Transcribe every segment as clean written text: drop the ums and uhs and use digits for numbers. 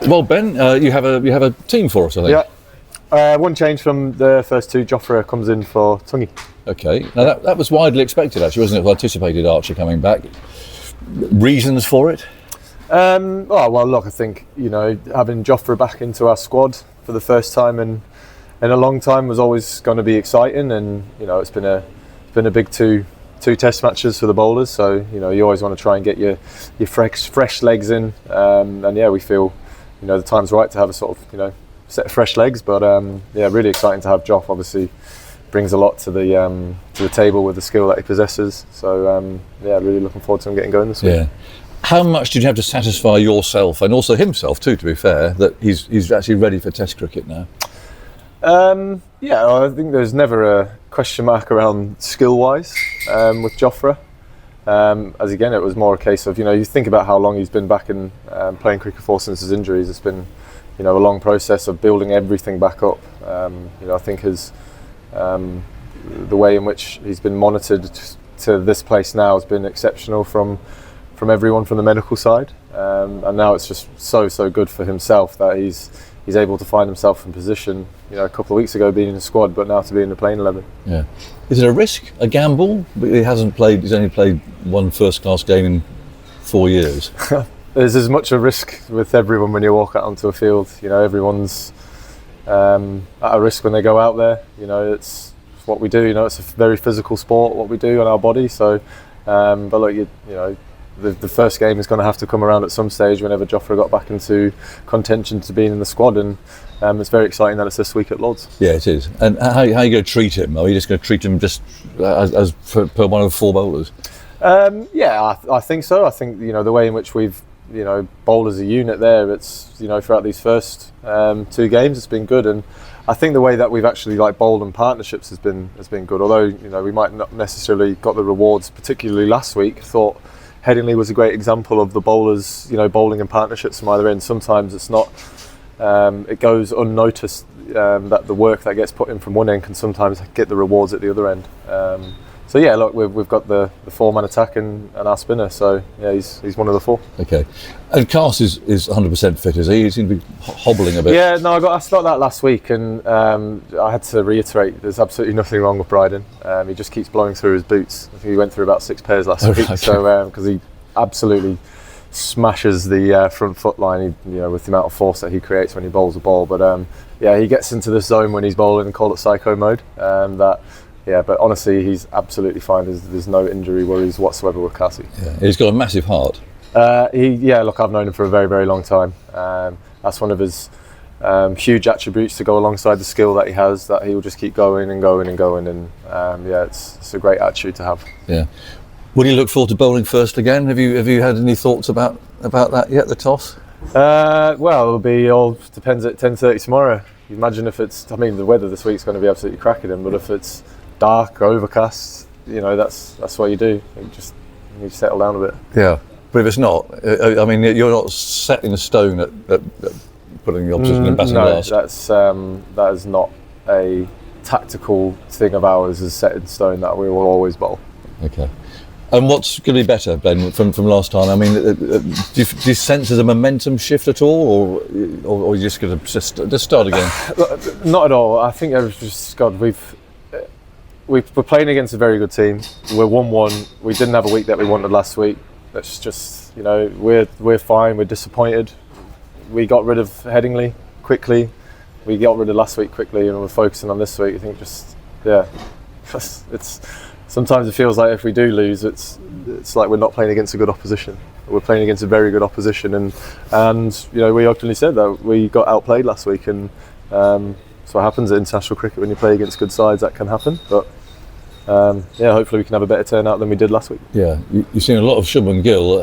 Well, Ben, you have a team for us, I think. Yeah. One change from the first two. Jofra comes in for Tungi. Okay. Now that was widely expected, actually, wasn't it? Anticipated Archer coming back. Reasons for it? Well, look, I think having Jofra back into our squad for the first time in a long time was always going to be exciting, and it's been a big two test matches for the bowlers. So you always want to try and get your fresh legs in, and yeah, we feel the time's right to have a sort of set of fresh legs. But yeah, really exciting to have Joff. Obviously, brings a lot to the table with the skill that he possesses. So yeah, really looking forward to him getting going this week. Yeah. How much did you have to satisfy yourself and also himself too, to be fair, that he's actually ready for Test cricket now? Yeah, I think there's never a question mark around skill-wise with Jofra. As again, it was more a case of you think about how long he's been back in playing cricket for since his injuries. It's been a long process of building everything back up. I think the way in which he's been monitored to this place now has been exceptional from everyone from the medical side, and now it's just so good for himself that he's able to find himself in position. A couple of weeks ago being in the squad, but now to be in the playing 11. Yeah, is it a risk, a gamble? He's only played one first-class game in 4 years. There's as much a risk with everyone when you walk out onto a field. Everyone's at a risk when they go out there. It's what we do. It's a very physical sport, what we do on our body. So, but look, the first game is going to have to come around at some stage whenever Jofra got back into contention to being in the squad, and it's very exciting that it's this week at Lords. Yeah, it is. And how are you going to treat him? Are you just going to treat him just as per one of the four bowlers? Yeah, I think so. I think the way in which we've bowled as a unit there, it's throughout these first 2 games, it's been good, and I think the way that we've actually bowled in partnerships has been good. Although we might not necessarily got the rewards, particularly last week. Thought Headingley was a great example of the bowlers, bowling in partnerships from either end. Sometimes it's not, it goes unnoticed that the work that gets put in from one end can sometimes get the rewards at the other end. So yeah, look, we've got the 4-man attack and our spinner. So yeah, he's one of the 4. Okay, and Cast is 100% fit, is he? He seemed to be hobbling a bit. Yeah, no, I got asked about that last week, and I had to reiterate there's absolutely nothing wrong with Bryden. He just keeps blowing through his boots. I think he went through about 6 pairs last week. Right. So because he absolutely smashes the front foot line, with the amount of force that he creates when he bowls the ball. But yeah, he gets into this zone when he's bowling and call it psycho mode. Yeah, but honestly, he's absolutely fine. There's no injury worries whatsoever with Cassie. Yeah, he's got a massive heart. Look, I've known him for a very, very long time. That's one of his huge attributes to go alongside the skill that he has, that he will just keep going and going and going. And yeah, it's a great attitude to have. Yeah. Would you look forward to bowling first again? Have you had any thoughts about that yet, the toss? Well, it'll be all depends at 10:30 tomorrow. You imagine if it's, the weather this week's going to be absolutely cracking in, but if it's dark, overcast, that's what you do. You need to settle down a bit. Yeah, but if it's not, you're not set in stone at putting the opposition in batting last. That is not a tactical thing of ours, is set in stone that we will always bowl. Okay. And what's going to be better, Ben, from last time? Do you sense there's a momentum shift at all, or are you just going to just start again? Not at all. I think it's just, God, we're playing against a very good team. We're 1-1. We didn't have a week that we wanted last week. That's just, we're fine. We're disappointed. We got rid of Headingley quickly. We got rid of last week quickly, and we're focusing on this week. I think it's sometimes it feels like if we do lose, it's like we're not playing against a good opposition. We're playing against a very good opposition, and we openly said that we got outplayed last week, and that's what happens at international cricket when you play against good sides. That can happen, but yeah, hopefully we can have a better turnout than we did last week. Yeah, you've seen a lot of Shubman Gill.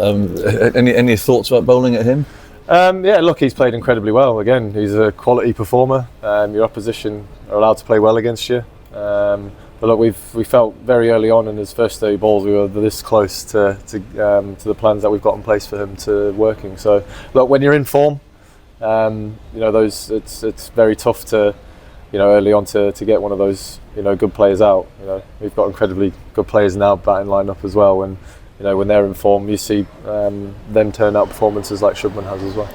Any thoughts about bowling at him? Yeah, look, he's played incredibly well. Again, he's a quality performer. Your opposition are allowed to play well against you. But look, we felt very early on in his first 30 balls we were this close to the plans that we've got in place for him to working. So look, when you're in form, it's very tough to early on to get one of those good players out. We've got incredibly good players now batting lineup as well, and when they're in form, you see them turn out performances like Shubman has as well.